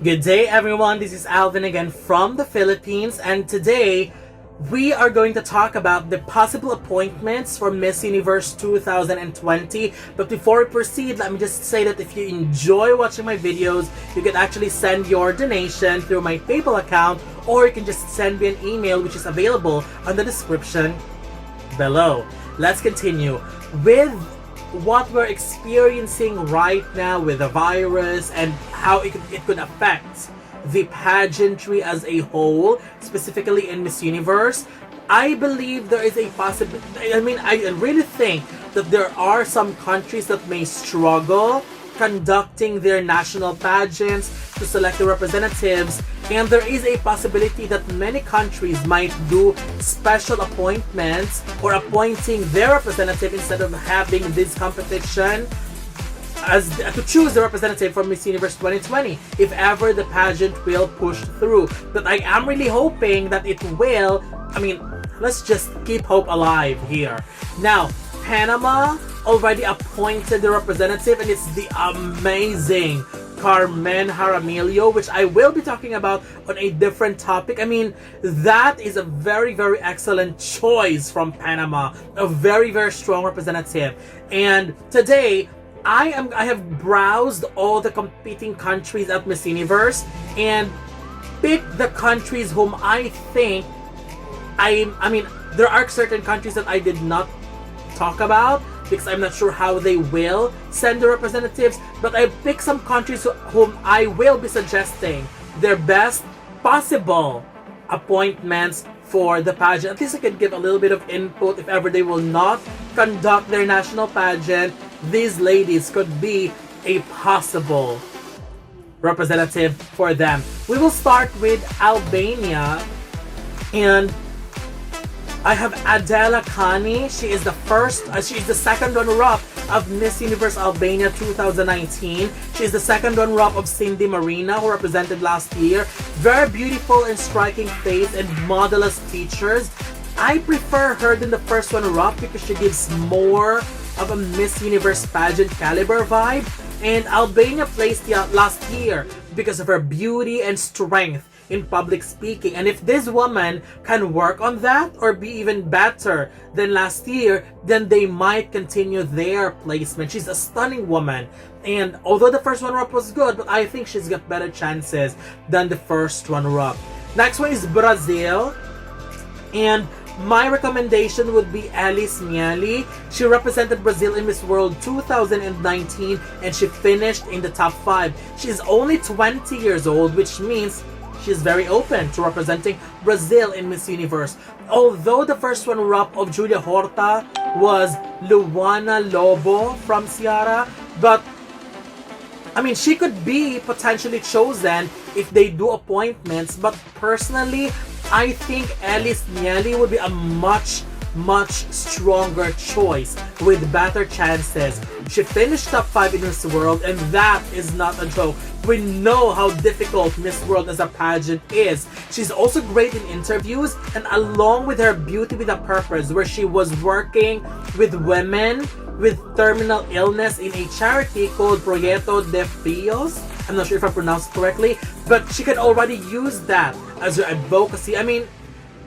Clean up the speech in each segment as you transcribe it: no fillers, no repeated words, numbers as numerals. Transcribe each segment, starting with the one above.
Good day everyone, this is Alvin again from the Philippines, and today we are going to talk about the possible appointments for Miss Universe 2020. But before we proceed, let me just say that if you enjoy watching my videos, you can actually send your donation through my PayPal account, or you can just send me an email which is available on the description below. Let's continue with what we're experiencing right now with the virus and how it could affect the pageantry as a whole, specifically in Miss Universe. I believe there is a possibility, I really think that there are some countries that may struggle conducting their national pageants to select the representatives, and there is a possibility that many countries might do special appointments or appointing their representative instead of having this competition as to choose the representative for Miss Universe 2020 if ever the pageant will push through. But I am really hoping that it will. Let's just keep hope alive here. Now, Panama already appointed the representative, and it's the amazing Carmen Jaramillo, which I will be talking about on a different topic. That is a very, very excellent choice from Panama, a very, very strong representative. And today, I have browsed all the competing countries at Miss Universe and picked the countries whom I think there are certain countries that I did not talk about because I'm not sure how they will send the representatives, but I picked some countries whom I will be suggesting their best possible appointments for the pageant. At least I can give a little bit of input if ever they will not conduct their national pageant. These ladies could be a possible representative for them. We will start with Albania, and I have Adela Cani. She is the second runner-up of Miss Universe Albania 2019. She is the second runner-up of Cindy Marina, who represented last year. Very beautiful and striking face and modelous features. I prefer her than the first runner-up because she gives more of a Miss Universe pageant caliber vibe, and Albania placed last year because of her beauty and strength in public speaking. And if this woman can work on that or be even better than last year, then they might continue their placement. She's a stunning woman, and although the first runner-up was good, but I think she's got better chances than the first runner-up. Next one is Brazil, and my recommendation would be Elis Miele. She represented Brazil in Miss World 2019 and she finished in the top 5. She's only 20 years old, which means she's very open to representing Brazil in Miss Universe. Although the first runner-up of Julia Horta was Luana Lobo from Ceará, but she could be potentially chosen if they do appointments. But personally, I think Elis Miele would be a much stronger choice with better chances. She finished top 5 in Miss World, and that is not a joke. We know how difficult Miss World as a pageant is. She's also great in interviews, and along with her Beauty with a Purpose, where she was working with women with terminal illness in a charity called Proyecto de Fios. I'm not sure if I pronounced it correctly, but she can already use that as her advocacy.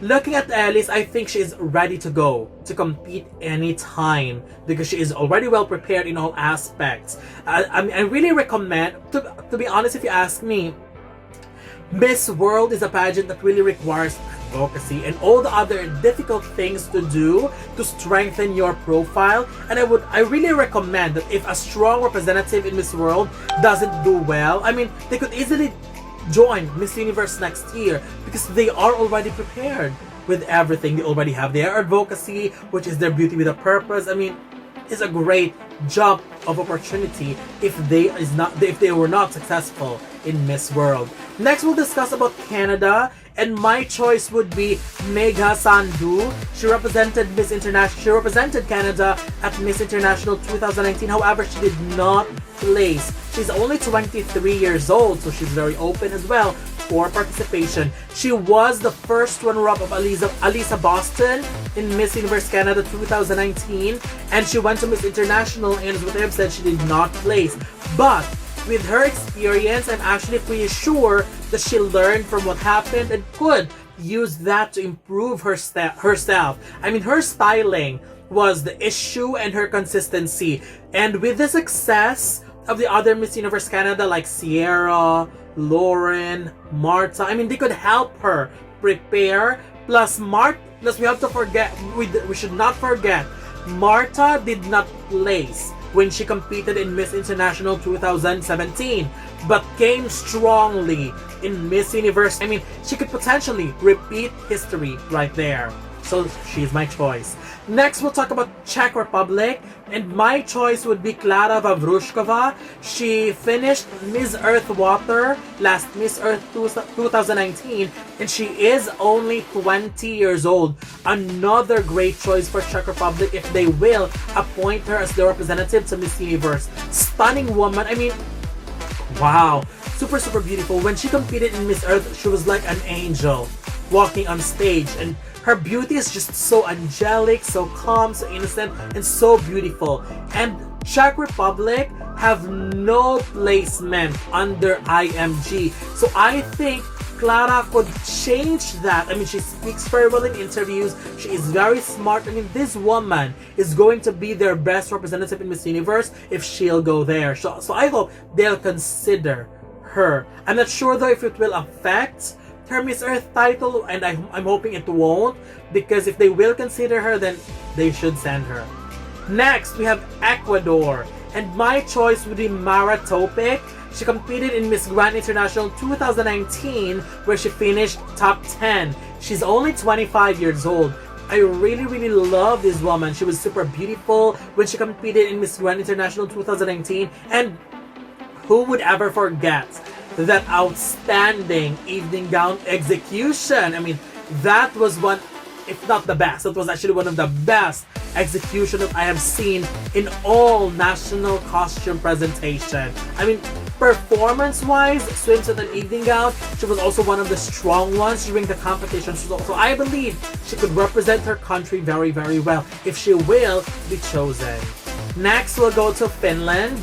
Looking at Elis, I think she is ready to go to compete anytime because she is already well prepared in all aspects. I really recommend, to be honest, if you ask me, Miss World is a pageant that really requires advocacy and all the other difficult things to do to strengthen your profile. And I really recommend that if a strong representative in Miss World doesn't do well, they could easily join Miss Universe next year because they are already prepared with everything. They already have their advocacy, which is their Beauty with a Purpose. It's a great jump of opportunity if they were not successful in Miss World. Next, we'll discuss about Canada, and my choice would be Megha Sandhu. She represented Canada at Miss International 2019. However, she did not place. She's only 23 years old, so she's very open as well for participation. She was the first runner-up of Alisa Boston in Miss Universe Canada 2019, and she went to Miss International, and as what I have said, she did not place. But with her experience, I'm actually pretty sure that she learned from what happened and could use that to improve herself. I mean, her styling was the issue and her consistency. And with the success of the other Miss Universe Canada like Sierra, Lauren, Marta, I mean, they could help her prepare. Plus we have to forget, we should not forget, Marta did not place when she competed in Miss International 2017, but came strongly in Miss Universe. I mean, she could potentially repeat history right there. So she's my choice. Next, we'll talk about Czech Republic, and my choice would be Klara Vavruskova. She finished Miss Earth Water last Miss Earth 2019, and she is only 20 years old. Another great choice for Czech Republic if they will appoint her as the representative to Miss Universe. Stunning woman. I mean, wow. Super, super beautiful. When she competed in Miss Earth, she was like an angel walking on stage, and her beauty is just so angelic, so calm, so innocent, and so beautiful. And Czech Republic have no placement under IMG. So I think Klara could change that. I mean, she speaks very well in interviews. She is very smart. I mean, this woman is going to be their best representative in Miss Universe if she'll go there. So I hope they'll consider her. I'm not sure though if it will affect her Miss Earth title, and I'm hoping it won't, because if they will consider her, then they should send her. Next, we have Ecuador, and my choice would be Mara Topic. She competed in Miss Grand International 2019, where she finished top 10. She's only 25 years old. I really, really love this woman. She was super beautiful when she competed in Miss Grand International 2019, and who would ever forget that outstanding evening gown execution? I mean, that was one, if not the best, that was actually one of the best execution that I have seen in all national costume presentation. I mean, performance-wise, swimsuit and evening gown, she was also one of the strong ones during the competition. So I believe she could represent her country very, very well if she will be chosen. Next, we'll go to Finland.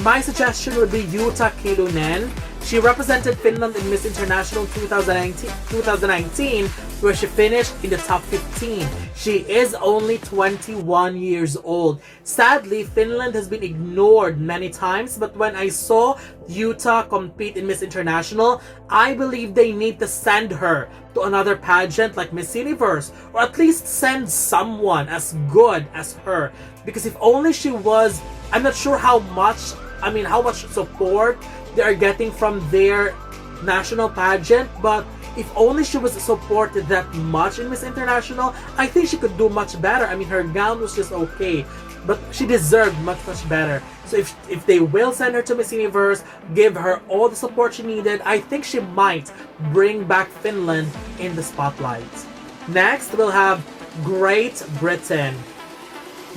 My suggestion would be Jutta Kylonnen. She represented Finland in Miss International 2019, where she finished in the top 15. She is only 21 years old. Sadly, Finland has been ignored many times, but when I saw Jutta compete in Miss International, I believe they need to send her to another pageant like Miss Universe, or at least send someone as good as her. Because if only she was, I'm not sure how much support they are getting from their national pageant, but if only she was supported that much in Miss International, I think she could do much better. I mean, her gown was just okay, but she deserved much, much better. So if they will send her to Miss Universe, give her all the support she needed, I think she might bring back Finland in the spotlight. Next, we'll have Great Britain.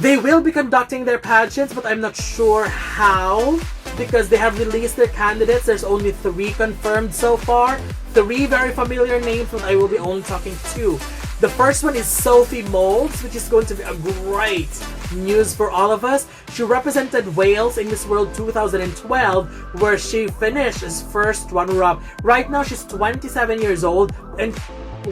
They will be conducting their pageants, but I'm not sure how, because they have released their candidates. There's only 3 confirmed so far. 3 very familiar names, but I will be only talking 2. The first one is Sophie Moulds, which is going to be a great news for all of us. She represented Wales in Miss World 2012, where she finished as first runner-up. Right now, she's 27 years old and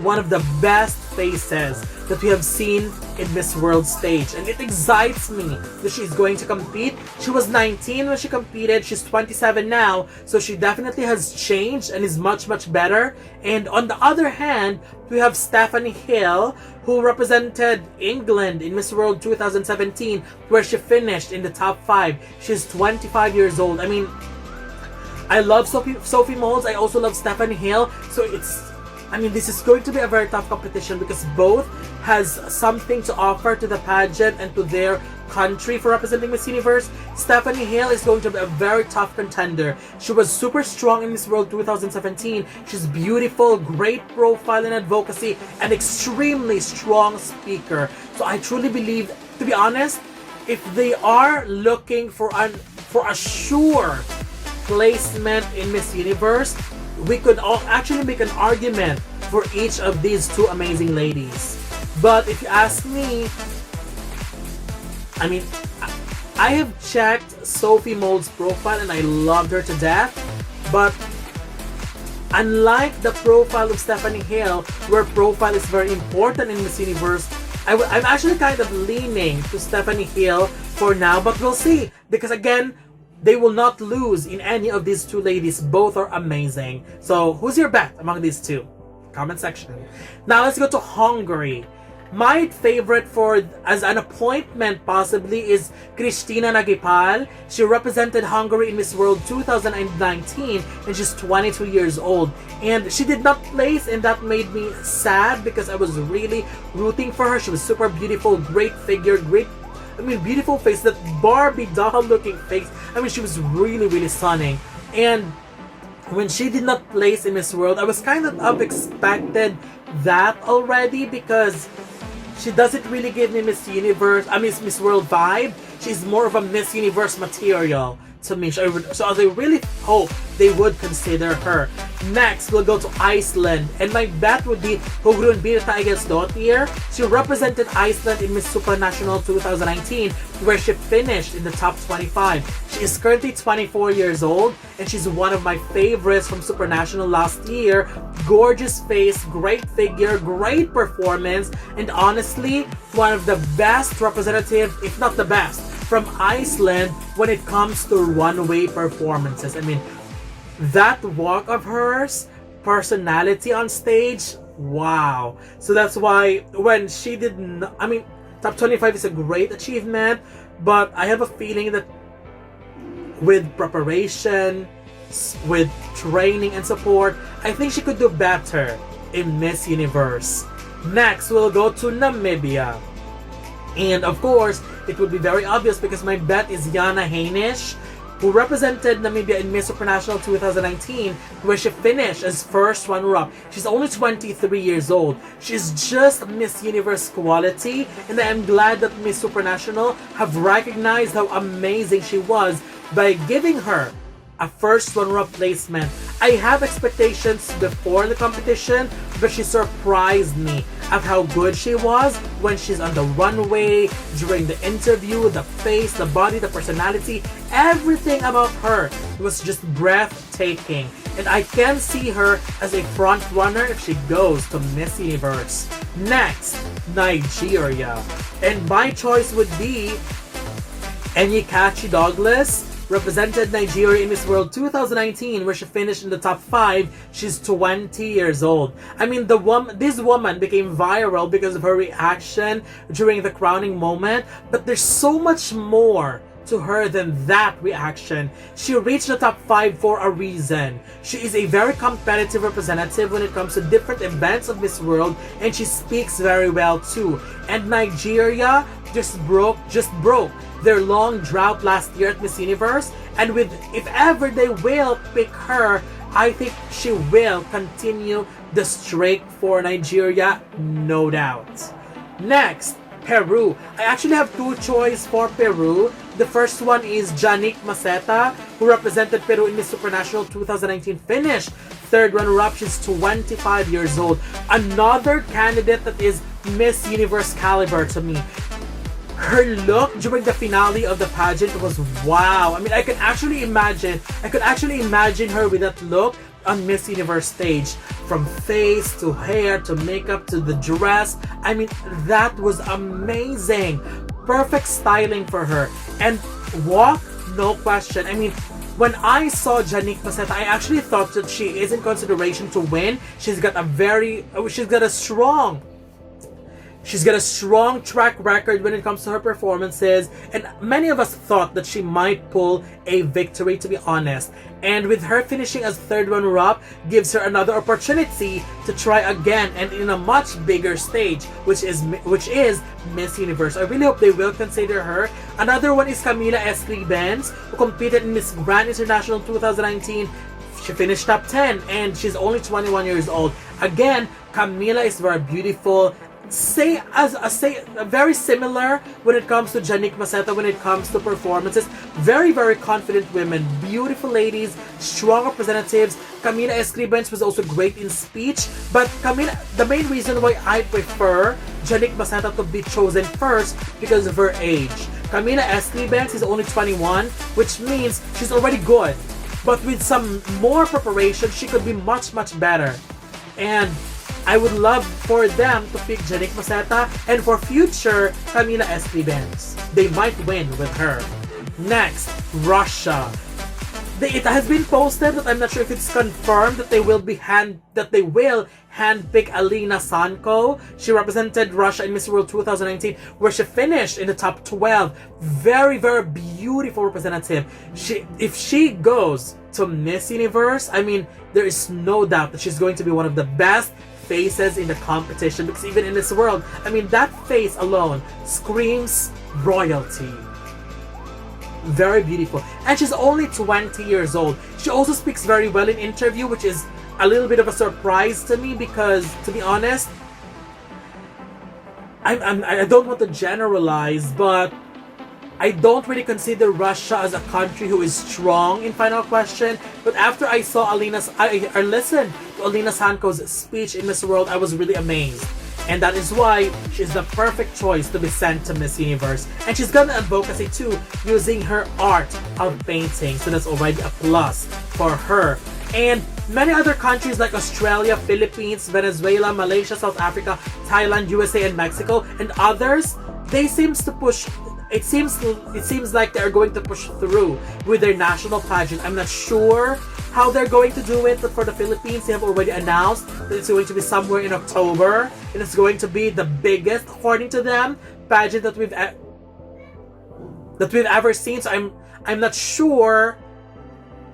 one of the best faces that we have seen in Miss World stage, and it excites me that she's going to compete. She was 19 when she competed, she's 27 now, so she definitely has changed and is much, much better. And on the other hand, we have Stephanie Hill, who represented England in Miss World 2017, where she finished in the top 5. She's 25 years old. I mean, I love Sophie Moulds. I also love Stephanie Hill, so this is going to be a very tough competition because both has something to offer to the pageant and to their country for representing Miss Universe. Stephanie Hill is going to be a very tough contender. She was super strong in Miss World 2017. She's beautiful, great profile and advocacy, and extremely strong speaker. So I truly believe, to be honest, if they are looking for a sure placement in Miss Universe, we could all actually make an argument for each of these 2 amazing ladies. But if you ask me, I have checked Sophie Moulds' profile and I loved her to death, but unlike the profile of Stephanie Hill, where profile is very important in Miss Universe, I'm actually kind of leaning to Stephanie Hill for now, but we'll see. Because again, they will not lose in any of these two ladies. Both are amazing. So, who's your bet among these two? Comment section. Now, let's go to Hungary. My favorite for as an appointment possibly is Krizstina Nagypal. She represented Hungary in Miss World 2019 and she's 22 years old. And she did not place, and that made me sad because I was really rooting for her. She was super beautiful, great figure, beautiful face, that Barbie doll looking face. She was really, really stunning. And when she did not place in Miss World, I was kind of expected that already because she doesn't really give me Miss World vibe. She's more of a Miss Universe material to me. So I really hope they would consider her. Next, we'll go to Iceland. And my bet would be Hugrun Birta Egilsdottir. She represented Iceland in Miss Supranational 2019, where she finished in the top 25. She is currently 24 years old, and she's one of my favorites from Supranational last year. Gorgeous face, great figure, great performance, and honestly, one of the best representatives, if not the best, from Iceland when it comes to runway performances. That walk of hers, personality on stage, wow. So that's why when she did top 25 is a great achievement, but I have a feeling that with preparation, with training and support, I think she could do better in Miss Universe. Next, we'll go to Namibia. And of course, it would be very obvious because my bet is Yana Haenisch, who represented Namibia in Miss Supranational 2019, where she finished as first runner-up. She's only 23 years old. She's just Miss Universe quality, and I am glad that Miss Supranational have recognized how amazing she was by giving her a first runner-up placement. I have expectations before the competition, but she surprised me at how good she was when she's on the runway, during the interview, the face, the body, the personality, everything about her was just breathtaking. And I can see her as a front runner if she goes to Miss Universe. Next, Nigeria. And my choice would be Enyikachi Douglas, represented Nigeria in Miss World 2019, where she finished in the top 5. She's 20 years old. This woman became viral because of her reaction during the crowning moment, but there's so much more to her than that reaction. She reached the top 5 for a reason. She is a very competitive representative when it comes to different events of Miss World, and she speaks very well too. And Nigeria just broke their long drought last year at Miss Universe, and if ever they will pick her, I think she will continue the streak for Nigeria, no doubt. Next, Peru. I actually have two choices for Peru. The first one is Janik Maceta, who represented Peru in Miss Supranational 2019, finished third runner-up. She's 25 years old. Another candidate that is Miss Universe caliber to me. Her look during the finale of the pageant was wow. I could actually imagine her with that look on Miss Universe stage. From face to hair to makeup to the dress. That was amazing. Perfect styling for her. And walk, no question. When I saw Janik Maceta, I actually thought that she is in consideration to win. She's got a strong track record when it comes to her performances, and many of us thought that she might pull a victory, to be honest. And with her finishing as third runner-up, gives her another opportunity to try again and in a much bigger stage, which is Miss Universe. I really hope they will consider her. Another one is Camila Escribens, who competed in Miss Grand International 2019. She finished top 10, and she's only 21 years old. Again, Camila is very beautiful. Very similar when it comes to Janik Maceta when it comes to performances. Very, very confident women, beautiful ladies, strong representatives. Camila Escribens was also great in speech, but the main reason why I prefer Janik Maceta to be chosen first because of her age. Camila Estevez is only 21, which means she's already good. But with some more preparation, she could be much, much better. And I would love for them to pick Jannik Maceta and for future Camila Estevez. They might win with her. Next, Russia. It has been posted, but I'm not sure if it's confirmed that they will handpick Alina Sanko. She represented Russia in Miss World 2019, where she finished in the top 12. Very, very beautiful representative. If she goes to Miss Universe, I mean, there is no doubt that she's going to be one of the best faces in the competition, because even in this world, I mean, that face alone screams royalty. Very beautiful. And she's only 20 years old. She also speaks very well in interview, which is a little bit of a surprise to me because, to be honest, I don't want to generalize, but I don't really consider Russia as a country who is strong in Final Question. But after I saw I listened to Alina Sanko's speech in Miss World, I was really amazed. And that is why she's the perfect choice to be sent to Miss Universe. And she's got an advocacy too, using her art of painting. So that's already a plus for her. And many other countries like Australia, Philippines, Venezuela, Malaysia, South Africa, Thailand, USA, and Mexico, and others, they seems to push. It seems like they're going to push through with their national pageant. I'm not sure how they're going to do it, but for the Philippines, they have already announced that it's going to be somewhere in October, and it's going to be the biggest, according to them, pageant that we've ever seen. So I'm not sure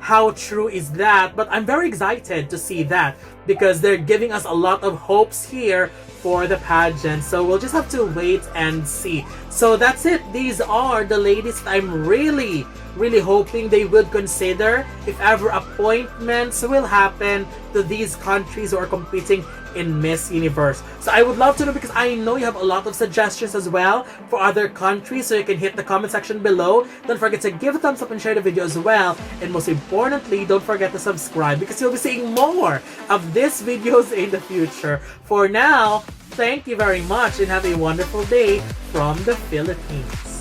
how true is that, but I'm very excited to see that because they're giving us a lot of hopes here for the pageant. So we'll just have to wait and see. So that's it. These are the ladies that I'm really hoping they would consider if ever appointments will happen to these countries who are competing in Miss Universe. So I would love to know, because I know you have a lot of suggestions as well for other countries, so you can hit the comment section below. Don't forget to give a thumbs up and share the video as well, and most importantly, don't forget to subscribe because you'll be seeing more of these videos in the future. For now, thank you very much and have a wonderful day from the Philippines.